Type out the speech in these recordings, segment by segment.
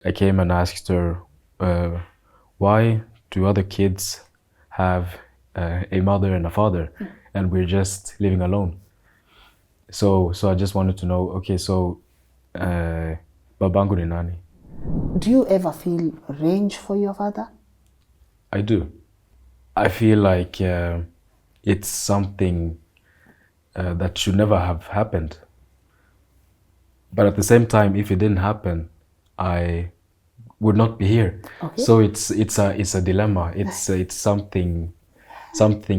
I came and asked her, why do other kids have a mother and a father, and we're just living alone? So I just wanted to know, okay, so babangu ni nani? Do you ever feel revenge for your father? I do. I feel like it's something that should never have happened. But at the same time, if it didn't happen, I would not be here. Okay. So it's a dilemma. It's something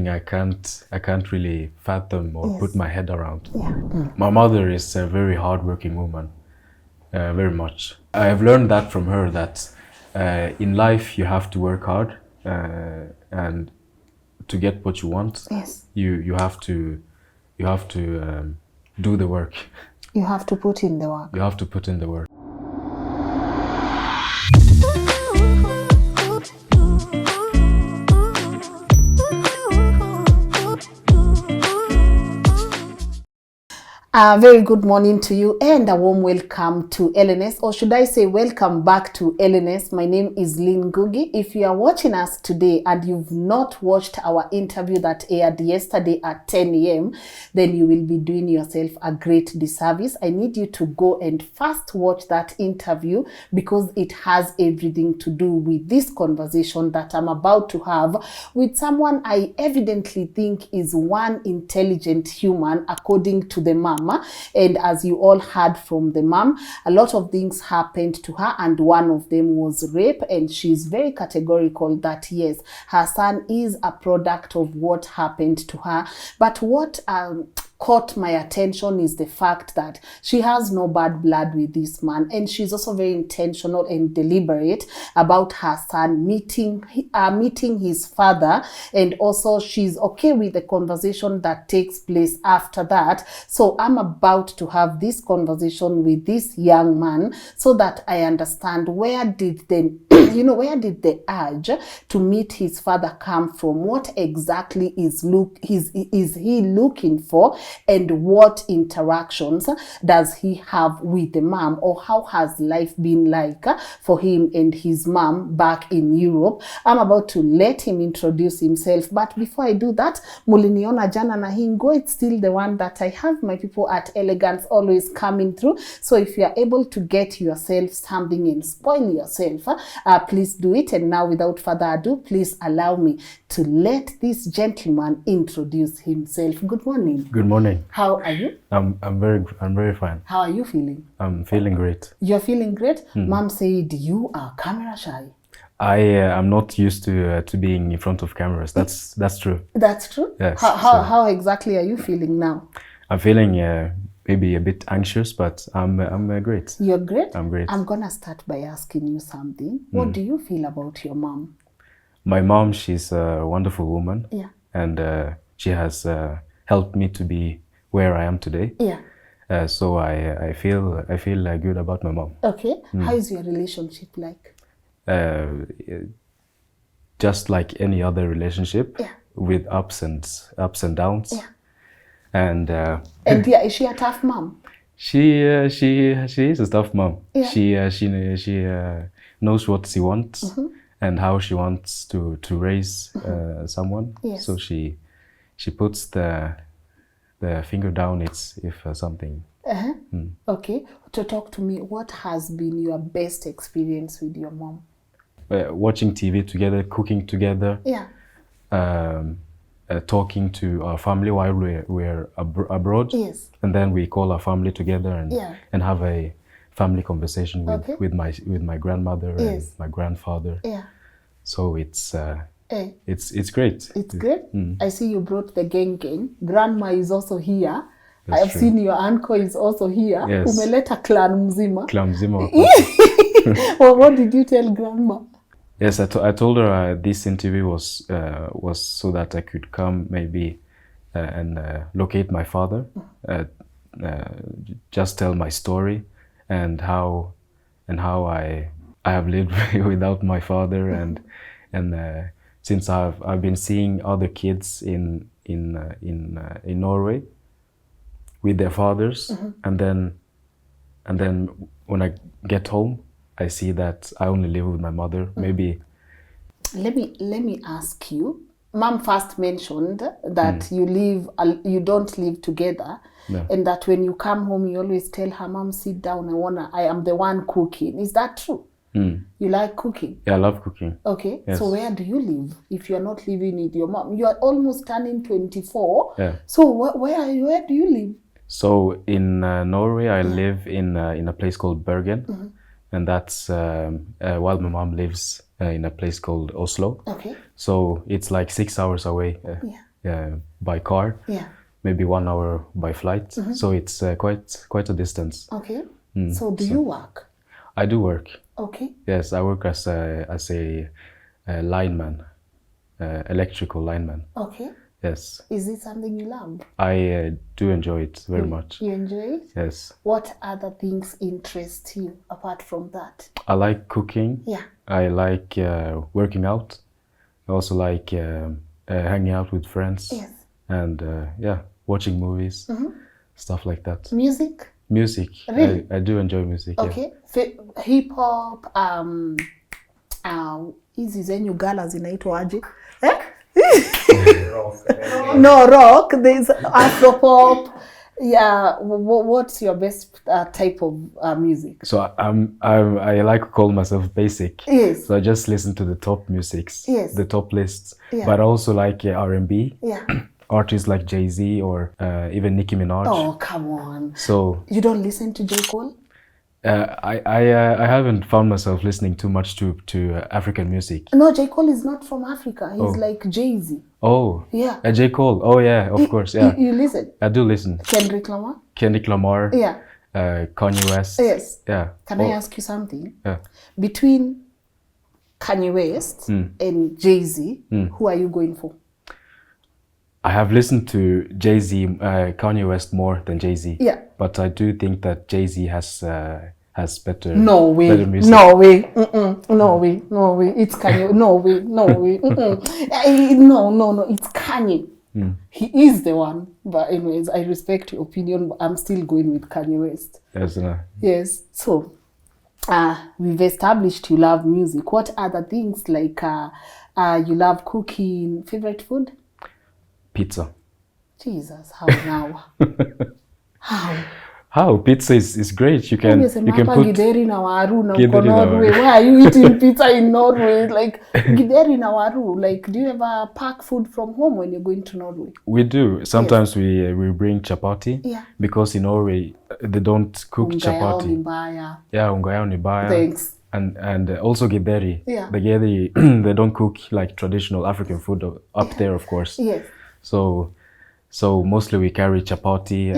I can't really fathom or put my head around. Yeah. My mother is a very hardworking woman, very much. I have learned that from her, that in life you have to work hard, and to get what you want, Yes. you have to do the work. You have to put in the work. You have to put in the work. A very good morning to you and a warm welcome to LNS, or should I say welcome back to LNS. My name is Lynn Ngugi. If you are watching us today and you've not watched our interview that aired yesterday at 10 a.m., then you will be doing yourself a great disservice. I need you to go and first watch that interview, because it has everything to do with this conversation that I'm about to have with someone I evidently think is one intelligent human, according to the mom. And as you all heard from the mom, a lot of things happened to her, and one of them was rape, and she's very categorical that yes, her son is a product of what happened to her. But what caught my attention is the fact that she has no bad blood with this man, and she's also very intentional and deliberate about her son meeting his father, and also she's okay with the conversation that takes place after that. So I'm about to have this conversation with this young man so that I understand, where did the where did the urge to meet his father come from? What exactly is he looking for, and what interactions does he have with the mom, or how has life been like for him and his mom back in Europe? I'm about to let him introduce himself, but before I do that, muliniona jana na hingo, it's still the one that I have my people at Elegance always coming through. So if you are able to get yourself something and spoil yourself, please do it. And now, without further ado, please allow me to let this gentleman introduce himself. Good morning. Good morning. How are you? I'm very fine. How are you feeling? I'm feeling great. You're feeling great? Mom said you are camera shy. I am not used to being in front of cameras. That's true. That's true? Yes. How exactly are you feeling now? I'm feeling maybe a bit anxious, but I'm great. You're great? I'm great. I'm gonna start by asking you something. What do you feel about your mom? My mom, she's a wonderful woman. Yeah. And she has helped me to be where I am today. Yeah. So I feel good about my mom. Okay. How is your relationship like? Just like any other relationship, Yeah. with ups and downs. Yeah. And And yeah, is she a tough mom? she is a tough mom. Yeah. She knows what she wants and how she wants to raise someone. Yes. So she puts the finger down if something. Okay. To talk to me, what has been your best experience with your mom? Watching TV together, cooking together. Yeah. Talking to our family while we're abroad. Yes. And then we call our family together and have a family conversation with my grandmother. Yes. And my grandfather. Yeah. So it's great. It's great. I see you brought the gang. Grandma is also here. I have seen your uncle is also here. Yes. Umeleta clan mzima. Clan mzima. Well, what did you tell grandma? Yes, I told her this interview was so that I could come maybe and locate my father, just tell my story and how I have lived without my father, and since I've been seeing other kids in Norway with their fathers, and then when I get home, I see that I only live with my mother. Maybe Let me ask you. Mom first mentioned that you don't live together, No. and that when you come home, you always tell her, "Mom, sit down. I am the one cooking." Is that true? You like cooking? Yeah, I love cooking. Okay. Yes. So where do you live if you are not living with your mom? You are almost turning 24. Yeah. So where do you live? So in Norway, I live in a place called Bergen, and that's while my mom lives in a place called Oslo. Okay. So it's like 6 hours away by car, Yeah. maybe 1 hour by flight. So it's quite a distance. Okay. So do so- you work? I do work. Okay. Yes, I work as a lineman, electrical lineman. Okay. Yes, Is it something you love? I do enjoy it very much. You enjoy it? Yes, What other things interest you apart from that? I like cooking. Yeah. I like working out. I also like hanging out with friends. Yes. And watching movies, stuff like that. Music? Music, Really? I do enjoy music. Yeah. Okay. Hip hop, hizi zenyu gala zinaitwa aje? No, rock. There's Afro pop. Yeah. What's your best type of music? So I like to call myself basic. Yes. So I just listen to the top musics, Yes. the top lists. Yeah. But I also like R&B. Yeah. Artists like Jay-Z or even Nicki Minaj. Oh, come on. So You don't listen to J. Cole? I haven't found myself listening too much to African music. No, J. Cole is not from Africa. He's like Jay-Z. Oh. Yeah. J. Cole. Oh yeah, of course. Yeah. You listen? I do listen. Kendrick Lamar? Kendrick Lamar. Yeah. Kanye West. Yes. Yeah. Can I ask you something? Yeah. Between Kanye West and Jay-Z, who are you going for? I have listened to Jay-Z, Kanye West more than Jay-Z. Yeah. But I do think that Jay-Z has better. No way. Better music. No way. No way. No way. It's Kanye. No way. No way. No. It's Kanye. He is the one. But anyways, I respect your opinion, but I'm still going with Kanye West. Yes. Yes. So, we've established you love music. What other things like you love cooking? Favorite food? Pizza. Jesus, how now? How? Pizza is great. You can put Githeri na waru na Githeri uko na Norway. waru. Why are you eating pizza in Norway? Like Githeri na waru. Like, do you ever pack food from home when you're going to Norway? We do. Sometimes we bring chapati. Yeah. Because in Norway they don't cook Unga yao ni chapati. mbaya. Yeah, unga yao ni baya. Thanks. And also Githeri. Yeah. The Githeri they don't cook like traditional African food up there, of course. Yes. So mostly we carry chapati,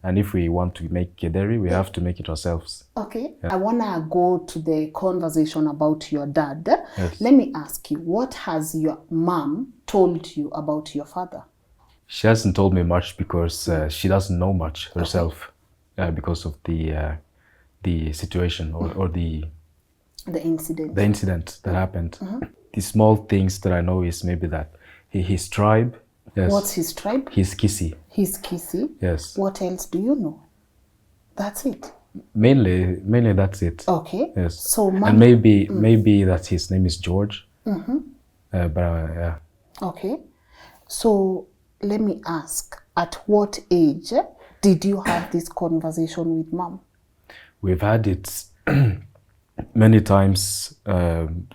and if we want to make Githeri, we have to make it ourselves. Okay. I wanna go to the conversation about your dad. Yes. Let me ask you, what has your mom told you about your father? She hasn't told me much because she doesn't know much herself, because of the situation or the incident that happened. The small things that I know is maybe that his tribe. Yes. What's his tribe? He's Kisi. He's Kisi. Yes. What else do you know? That's it. Mainly that's it. Okay. Yes. So and maybe that his name is George. But yeah. Okay. So let me ask, at what age did you have this conversation with mom? We've had it many times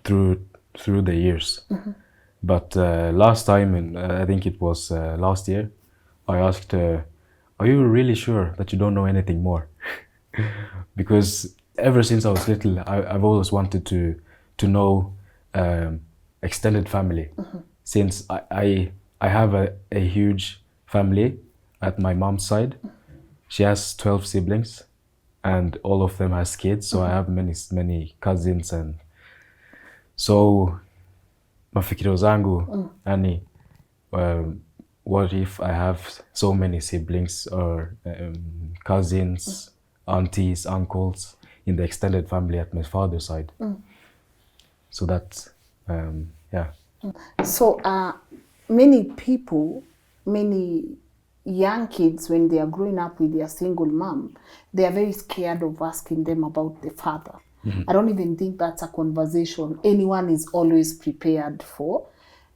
through the years. But last time, and I think it was last year, I asked her, "Are you really sure that you don't know anything more?" Because ever since I was little, I've always wanted to know extended family. Since I have a huge family at my mom's side. She has 12 siblings, and all of them has kids. So I have many cousins, and so mafikiro zangu yani what if I have so many siblings or cousins, aunties, uncles in the extended family at my father's side. So that's yeah. So many people, many young kids, when they are growing up with their single mom, they are very scared of asking them about the father. I don't even think that's a conversation anyone is always prepared for.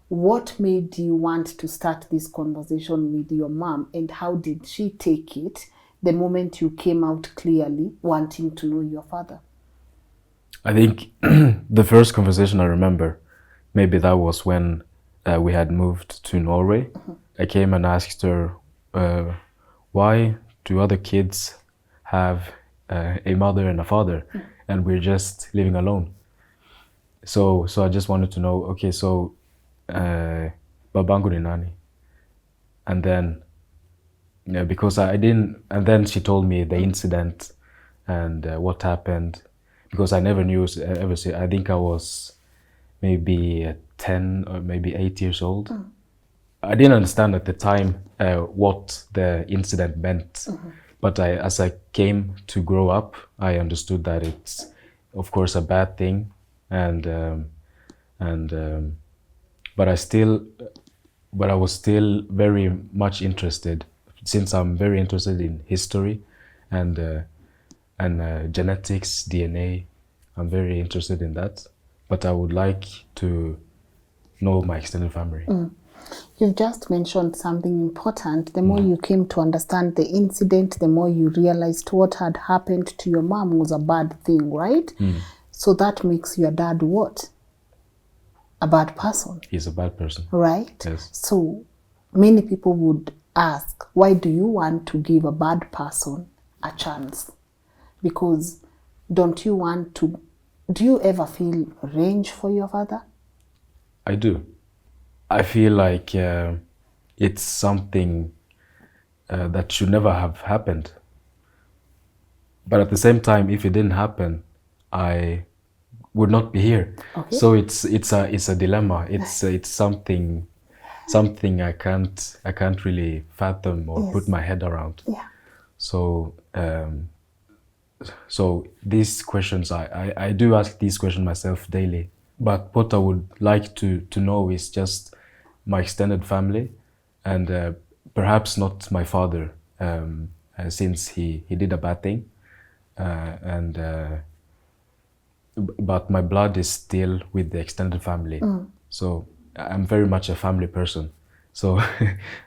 What made you want to start this conversation with your mom, and how did she take it the moment you came out clearly wanting to know your father? I think the first conversation I remember, maybe that was when we had moved to Norway. I came and asked her, why do other kids have a mother and a father, and we're just living alone? So I just wanted to know, okay, so babangu ni nani? And then, because I didn't, and then she told me the incident and what happened, because I never knew ever. I think I was maybe 10 or maybe 8 years old. I didn't understand at the time what the incident meant, but as I came to grow up, I understood that it's, of course, a bad thing, and but I was still very much interested, since I'm very interested in history and genetics, DNA. I'm very interested in that, but I would like to know my extended family. You've just mentioned something important. The more you came to understand the incident, the more you realized what had happened to your mom was a bad thing, right? So that makes your dad what? A bad person. He's a bad person. Right? Yes. So many people would ask, why do you want to give a bad person a chance? Because don't you want to, do you ever feel revenge for your father? I do. I feel like it's something that should never have happened. But at the same time, if it didn't happen, I would not be here. Okay. So it's a dilemma. It's something I can't really fathom or put my head around. Yeah. So so these questions, I do ask these questions myself daily. But what I would like to know is just my extended family, and perhaps not my father, since he did a bad thing, and but my blood is still with the extended family. So I'm very much a family person. So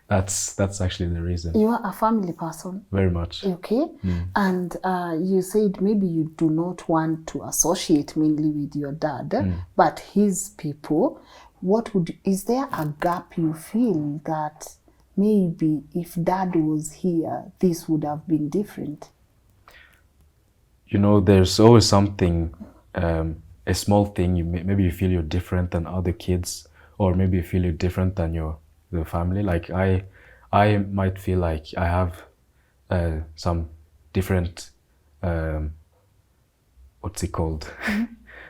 that's actually the reason. You are a family person. Very much. Okay. And you said maybe you do not want to associate mainly with your dad, but his people. Is there a gap you feel that maybe if dad was here, this would have been different? You know, there's always something, a small thing. Maybe you feel you're different than other kids, or maybe you feel you're different than the family. Like I might feel like I have some different, what's it called?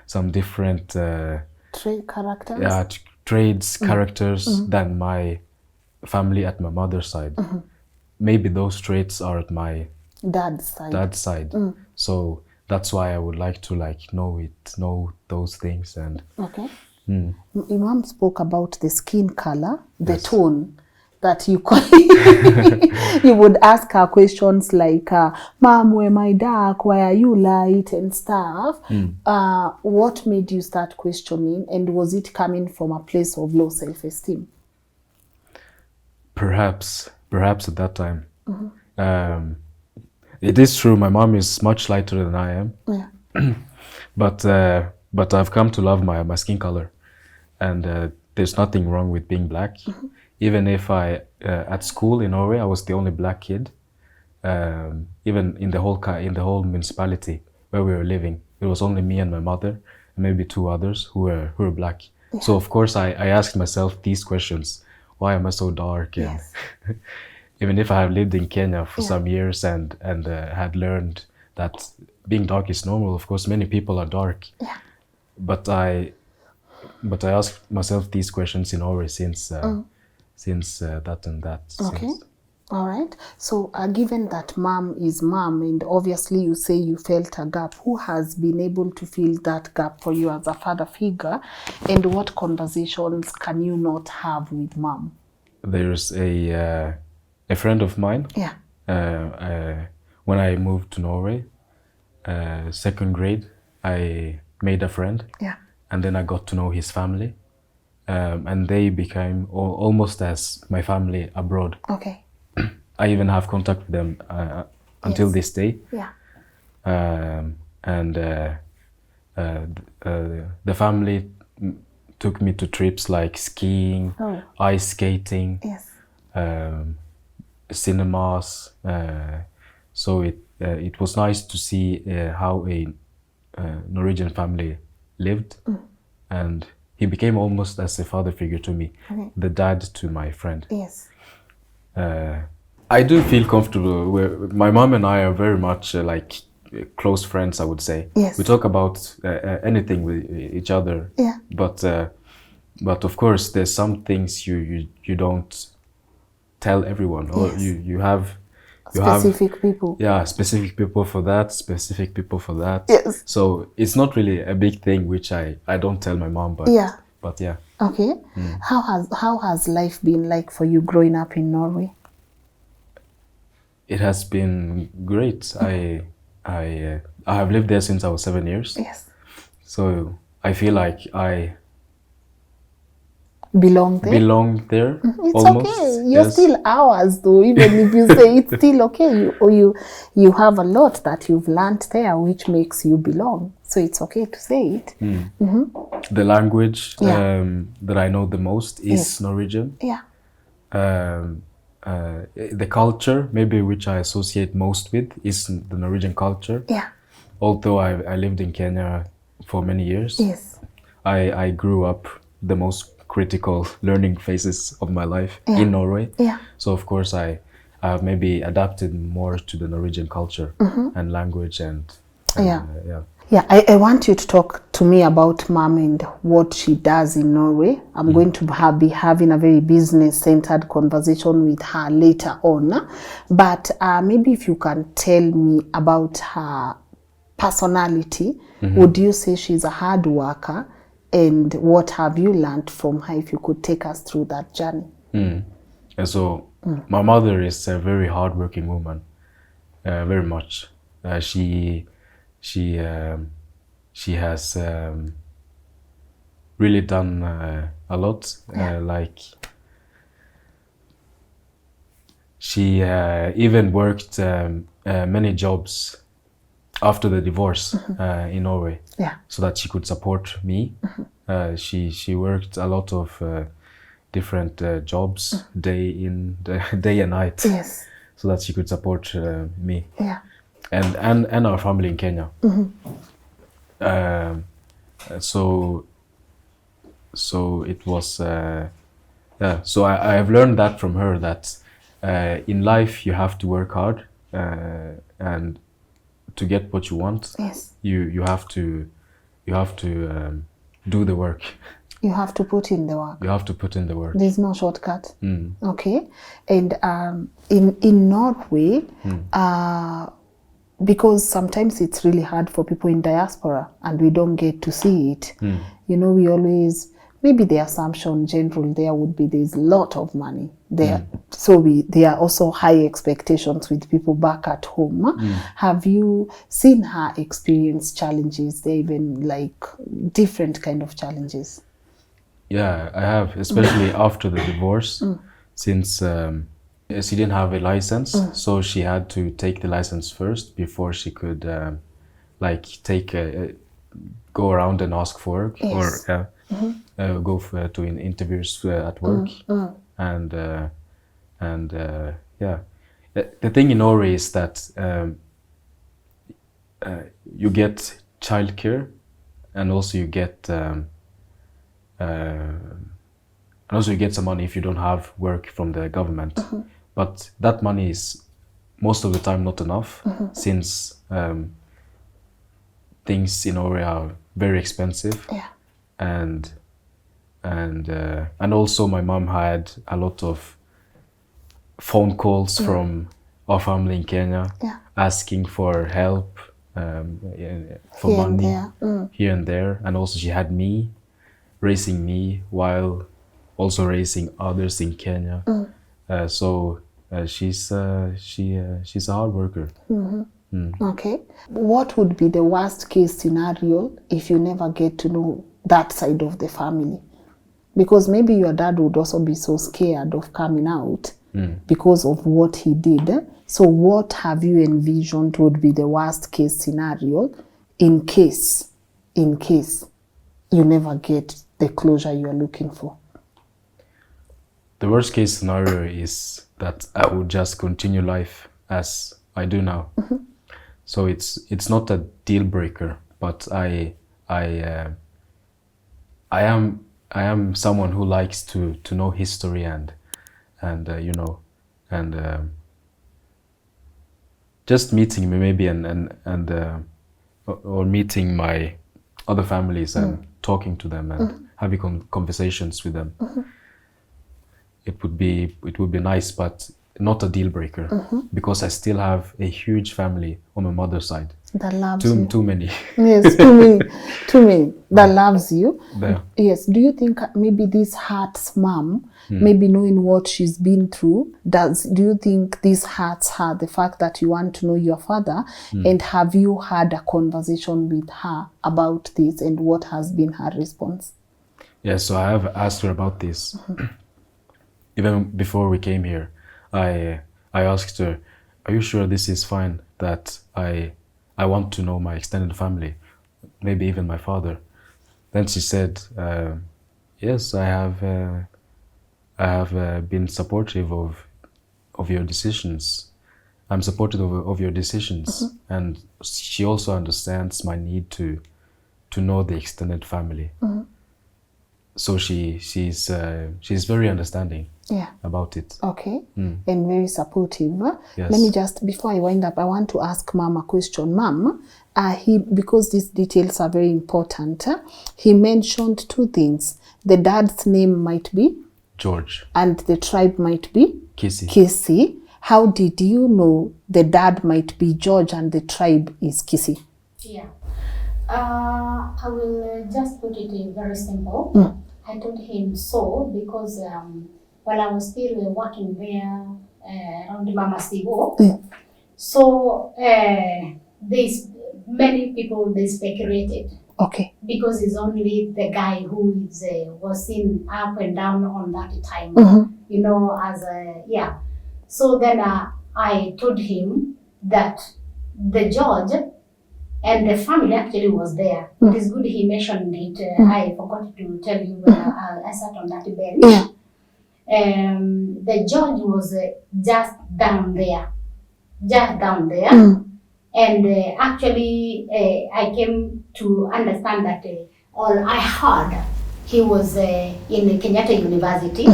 Some different Characters? traits, characters than my family at my mother's side. Maybe those traits are at my Dad's side. So that's why I would like to know those things. And Okay. Imam spoke about the skin color, the Yes. tone that you you would ask her questions like, Mom, why am I dark? Why are you light and stuff? What made you start questioning, and was it coming from a place of low self-esteem? perhaps at that time, it is true, my mom is much lighter than I am. Yeah. But I've come to love my skin color, and there's nothing wrong with being black. Even if at school in Norway, I was the only black kid. Even in the whole municipality where we were living, it was only me and my mother, and maybe two others who were black. So of course I asked myself these questions: why am I so dark? And Yes. even if I have lived in Kenya for some years and had learned that being dark is normal, of course many people are dark. Yeah. But I asked myself these questions in Norway since that and that. Okay. Since. All right. So given that mom is mom, and obviously you say you felt a gap, who has been able to fill that gap for you as a father figure, and what conversations can you not have with mom? There's a friend of mine. Yeah. When I moved to Norway, second grade, I made a friend, Yeah. and then I got to know his family, and they became almost as my family abroad. Okay. I even have contact with them until Yes. this day. Yeah. And the family took me to trips like skiing, Oh. ice skating, Yes. cinemas. So it was nice to see how a Norwegian family lived, and he became almost as a father figure to me, Okay. the dad to my friend. Yes. I do feel comfortable. My mom and I are very much like close friends, I would say. Yes. We talk about anything with each other. Yeah. But of course, there's some things you don't tell everyone, or Yes. you have Specific people. yeah, specific people for that, specific people for that. Yes. So it's not really a big thing, which I don't tell my mom, Yeah. but yeah. Okay. How has life been like for you growing up in Norway? It has been great. I have lived there since I was 7 years. Yes. So I feel like I Belong there? belong there It's almost. okay. You're Yes. still ours though. Even if you say it's still okay, you have a lot that you've learned there which makes you belong. So it's okay to say it. The language Yeah. that I know the most is Yes. Norwegian. Yeah. The culture, maybe which I associate most with, is the Norwegian culture. Yeah. Although I lived in Kenya for many years, Yes. I grew up the most critical learning phases of my life Yeah. in Norway. Yeah. So of course I have maybe adapted more to the Norwegian culture and language and Yeah. yeah. Yeah, I want you to talk to me about mom and what she does in Norway. I'm going to be having a very business-centered conversation with her later on. But maybe if you can tell me about her personality, would you say she's a hard worker? And what have you learned from her, if you could take us through that journey? And so my mother is a very hardworking woman, very much. She she has really done a lot. Like she even worked many jobs after the divorce in Norway, Yeah. so that she could support me. She worked a lot of different jobs, day in, day and night, Yes. so that she could support me Yeah. and our family in Kenya. Um, so it was yeah. So I have learned that from her, that in life you have to work hard and to get what you want. Yes. You have to do the work. You have to put in the work. You have to put in the work. There's no shortcut. Okay. And in Norway, because sometimes it's really hard for people in diaspora and we don't get to see it. You know, we always, maybe the assumption general there would be there's a lot of money there. So there are also high expectations with people back at home. Have you seen her experience challenges? There even like different kind of challenges? Yeah, I have, especially after the divorce, since she didn't have a license, so she had to take the license first before she could like go around and ask for work. Yes. Or go to interviews at work. And yeah, the thing in Norway is that you get childcare, and also you get some money if you don't have work from the government. But that money is most of the time not enough, since things in Norway are very expensive. Yeah. And also my mom had a lot of phone calls from our family in Kenya, Yeah. asking for help, for Here and money there. here and there. And also she had me, raising me while also raising others in Kenya. So she's a hard worker. Okay. What would be the worst case scenario if you never get to know that side of the family? Because maybe your dad would also be so scared of coming out because of what he did. So what have you envisioned would be the worst case scenario in case you never get the closure you're looking for? The worst case scenario is that I would just continue life as I do now. So it's not a deal breaker, but I am someone who likes to know history and you know, and just meeting me maybe and or meeting my other families and talking to them and having conversations with them. It would be nice, but not a deal breaker, because I still have a huge family on my mother's side. That loves you. Too many. Yes, too many that loves you. There. Yes. Do you think maybe this hurts mom, maybe knowing what she's been through? Do you think this hurts her, the fact that you want to know your father? And have you had a conversation with her about this, and what has been her response? Yeah, so I have asked her about this. Even before we came here, I asked her, "Are you sure this is fine? That I want to know my extended family, maybe even my father." Then she said, "Yes, I have been supportive of your decisions. I'm supportive of your decisions," and she also understands my need to know the extended family. So she's very understanding about it. Okay. And very supportive. Yes. Let me just, before I wind up, I want to ask Mom a question. Mom, because these details are very important, he mentioned two things. The dad's name might be George. And the tribe might be Kisi. Kisi. How did you know the dad might be George and the tribe is Kisi? Yeah. I will just put it in very simple. I told him so because while I was still working there around Mama Sigo, so there's many people they speculated. Okay. Because it's only the guy who is was seen up and down on that time, you know, as a So then I told him that the judge and the family actually was there. It is good he mentioned it. I forgot to tell you when I sat on that bench. The judge was just down there. And actually, I came to understand that I heard he was in Kenyatta University.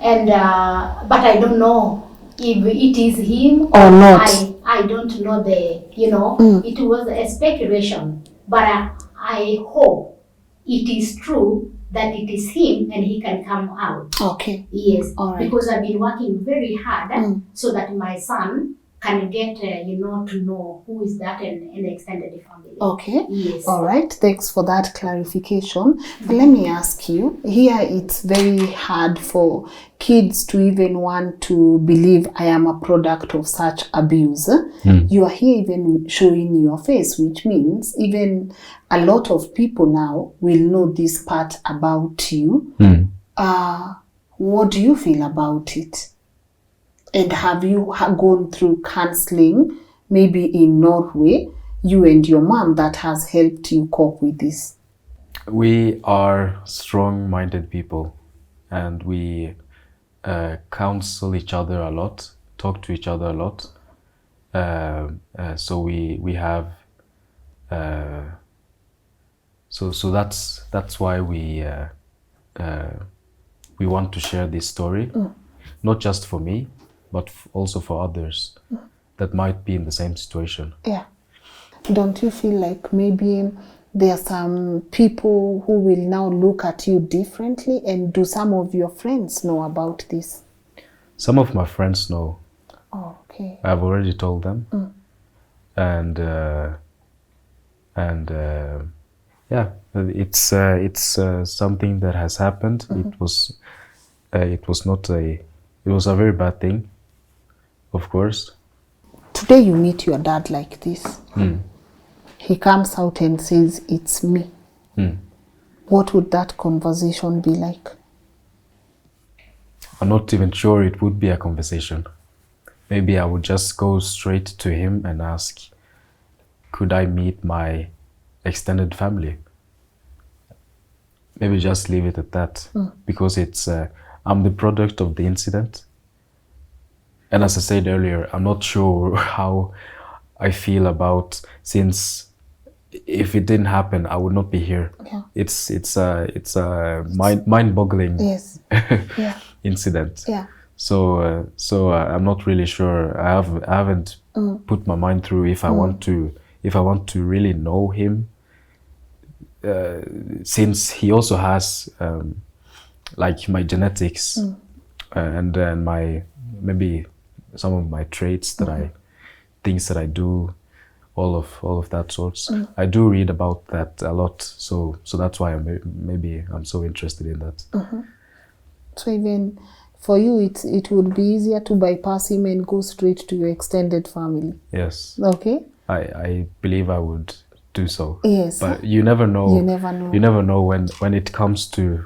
And but I don't know if it is him or not. I don't know it was a speculation, but I hope it is true that it is him and he can come out. Okay. Yes. All right. Because I've been working very hard so that my son can get, to know who is that and extended family. Okay. Yes. All right. Thanks for that clarification. But let me ask you, here it's very hard for kids to even want to believe I am a product of such abuse. You are here even showing your face, which means even a lot of people now will know this part about you. What do you feel about it? And have you gone through counseling, maybe in Norway, you and your mom, that has helped you cope with this? We are strong-minded people, and we counsel each other a lot, talk to each other a lot. So we have so that's why we want to share this story, not just for me, but also for others that might be in the same situation. Yeah. Don't you feel like maybe there are some people who will now look at you differently? And do some of your friends know about this? Some of my friends know. Oh, okay. I've already told them. And yeah, it's something that has happened. It was not it was a very bad thing, of course. today you meet your dad like this. He comes out and says, it's me. What would that conversation be like? I'm not even sure it would be a conversation. Maybe I would just go straight to him and ask, could I meet my extended family? Maybe just leave it at that, because it's I'm the product of the incident. And as I said earlier, I'm not sure how I feel about, since if it didn't happen, I would not be here. Yeah. It's a mind-boggling Yes. Yeah. incident. Yeah. So I'm not really sure. I haven't put my mind through if I want to really know him, since he also has like my genetics and then my maybe some of my traits that things that I do, all of that sorts. I do read about that a lot, so that's why maybe I'm so interested in that. So even for you, it would be easier to bypass him and go straight to your extended family. Yes. Okay. I believe I would do so. Yes. But you never know. You never know. You never know when it comes to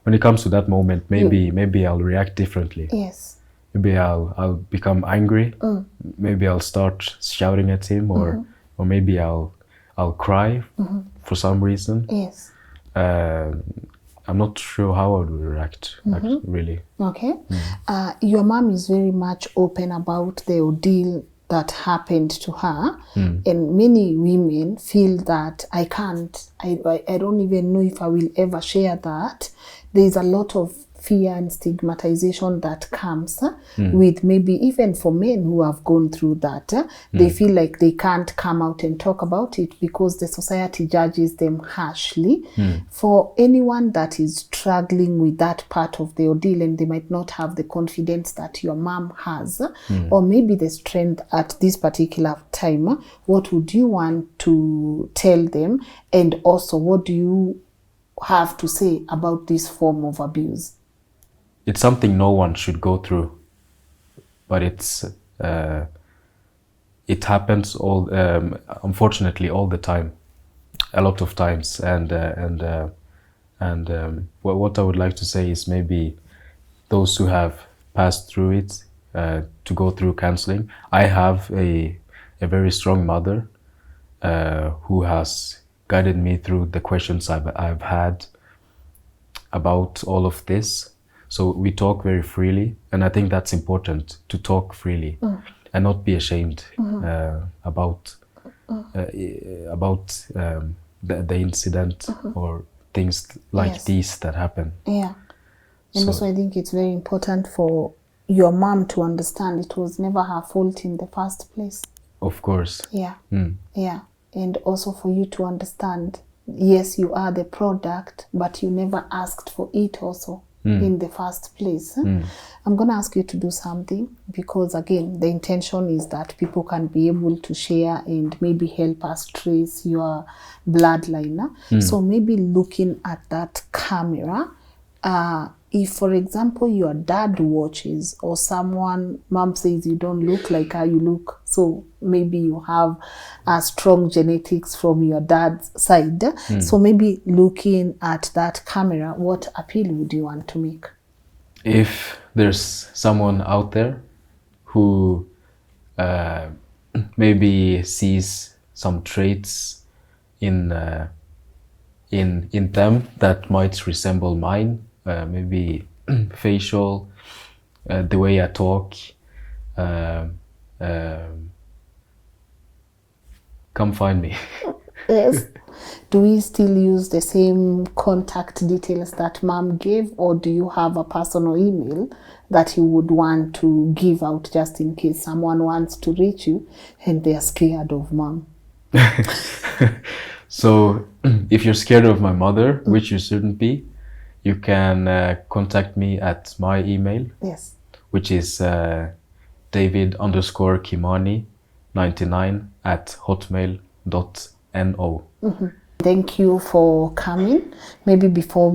that moment. Maybe I'll react differently. Yes. Maybe I'll become angry. Maybe I'll start shouting at him, or maybe I'll cry for some reason. Yes. I'm not sure how I would react, really. Okay. Your mom is very much open about the ordeal that happened to her, and many women feel that I don't even know if I will ever share that. There's a lot of fear and stigmatization that comes with, maybe even for men who have gone through that. They feel like they can't come out and talk about it because the society judges them harshly. For anyone that is struggling with that part of the ordeal, and they might not have the confidence that your mom has, or maybe the strength at this particular time, what would you want to tell them? And also, what do you have to say about this form of abuse? It's something no one should go through, but it happens unfortunately all the time, a lot of times. And what I would like to say is, maybe those who have passed through it, to go through counseling. I have a very strong mother who has guided me through the questions I've had about all of this. So we talk very freely, and I think that's important, to talk freely and not be ashamed about the incident or things like these that happen. Yeah. And also I think it's very important for your mom to understand it was never her fault in the first place. Of course. Yeah. Yeah. And also for you to understand, yes, you are the product, but you never asked for it also in the first place. I'm going to ask you to do something, because again, the intention is that people can be able to share and maybe help us trace your bloodline. So maybe looking at that camera, if, for example, your dad watches, or someone, mom says you don't look like how you look, so maybe you have strong genetics from your dad's side. So maybe looking at that camera, what appeal would you want to make? If there's someone out there who maybe sees some traits in them that might resemble mine, maybe facial, the way I talk, come find me. Yes. Do we still use the same contact details that mom gave, or do you have a personal email that you would want to give out just in case someone wants to reach you and they're scared of mom? So if you're scared of my mother, which you shouldn't be, you can contact me at my email. Yes. Which is David_Kimani99 @hotmail.no. Thank you for coming. Maybe before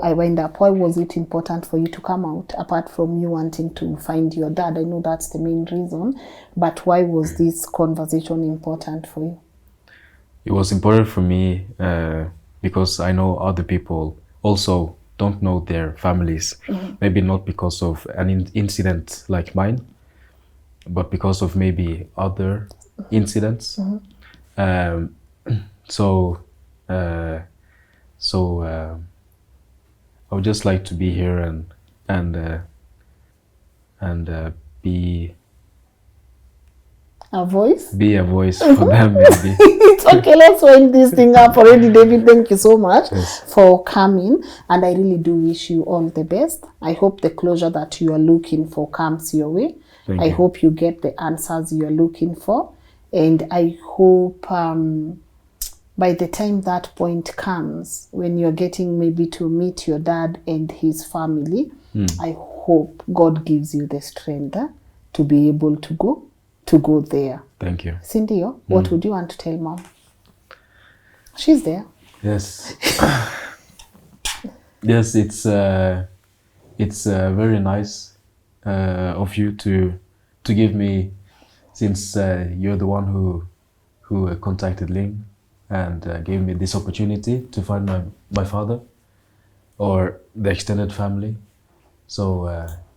I wind up, why was it important for you to come out, apart from you wanting to find your dad? I know that's the main reason, but why was this conversation important for you? It was important for me because I know other people also don't know their families. Maybe not because of an incident like mine, but because of maybe other incidents. Um, so, uh, so I would just like to be here and uh, and be A voice? be a voice for them, maybe. It's okay, let's wind this thing up already. David, thank you so much Yes. for coming, and I really do wish you all the best. I hope the closure that you are looking for comes your way. Thank I you. hope you get the answers you are looking for, and I hope by the time that point comes, when you're getting maybe to meet your dad and his family, I hope God gives you the strength to be able to go there. Thank you. Cindy, what would you want to tell mom? She's there. Yes. Yes, it's very nice of you to give me, since you're the one who contacted Lynn and gave me this opportunity to find my father or the extended family. So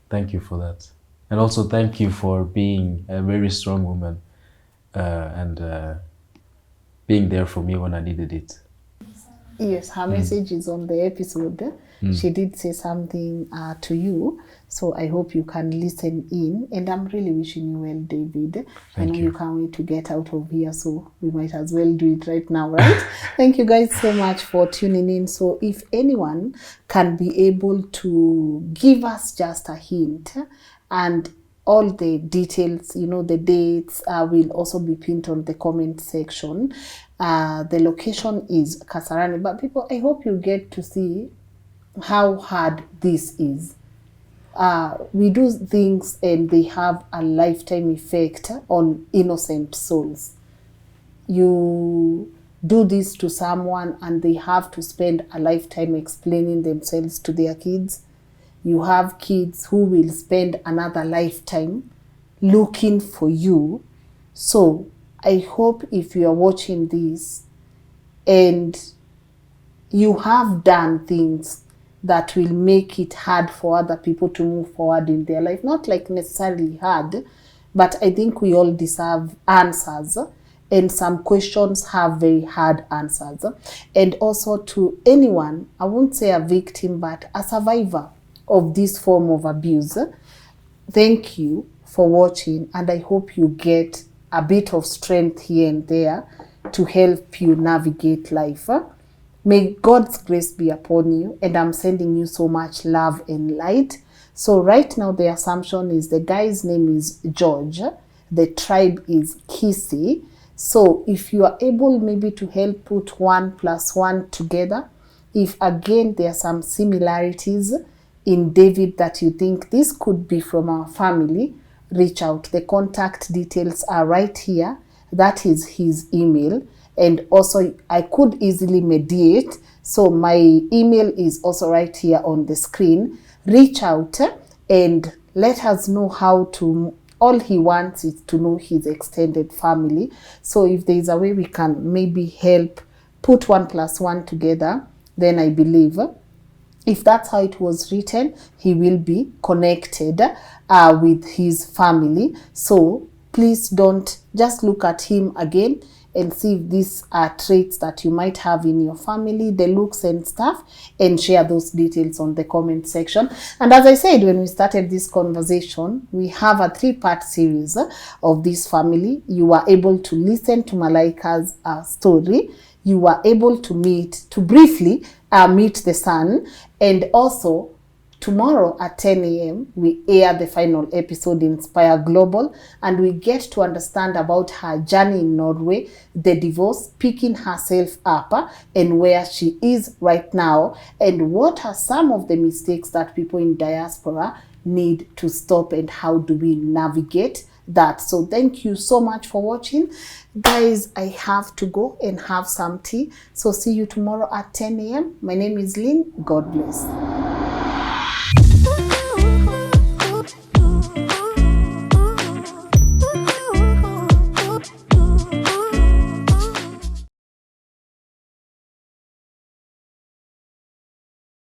thank you for that, and also thank you for being a very strong woman and being there for me when I needed it. Yes, her message is on the episode. She did say something to you, so I hope you can listen in. And I'm really wishing you well, David. I know you can't wait to get out of here, so we might as well do it right now, right? Thank you guys so much for tuning in. So if anyone can be able to give us just a hint, and all the details, the dates will also be pinned on the comment section. The location is Kasarani, but people, I hope you get to see how hard this is. We do things and they have a lifetime effect on innocent souls. You do this to someone and they have to spend a lifetime explaining themselves to their kids. You have kids who will spend another lifetime looking for you. So I hope if you are watching this and you have done things that will make it hard for other people to move forward in their life, not like necessarily hard, but I think we all deserve answers, and some questions have very hard answers. And also to anyone, I won't say a victim, but a survivor of this form of abuse, thank you for watching, and I hope you get a bit of strength here and there to help you navigate life. May God's grace be upon you, and I'm sending you so much love and light. So right now the assumption is the guy's name is George, the tribe is Kisi. So if you are able maybe to help put 1 + 1 together, if again there are some similarities in David that you think this could be from our family, reach out. The contact details are right here. That is his email. And also I could easily mediate. So my email is also right here on the screen. Reach out and let us know how to, all he wants is to know his extended family. So if there is a way we can maybe help put 1 + 1 together, then I believe if that's how it was written, he will be connected with his family. So please don't just look at him again and see if these are traits that you might have in your family, the looks and stuff, and share those details on the comment section. And as I said when we started this conversation, we have a 3-part series of this family. You are able to listen to Malaika's story. You were able to briefly meet the son, and also tomorrow at 10 a.m. we air the final episode Inspire Global, and we get to understand about her journey in Norway, the divorce, picking herself up and where she is right now, and what are some of the mistakes that people in diaspora need to stop, and how do we navigate that. So thank you so much for watching. Guys, I have to go and have some tea. So see you tomorrow at 10 a.m. My name is Lynn. God bless.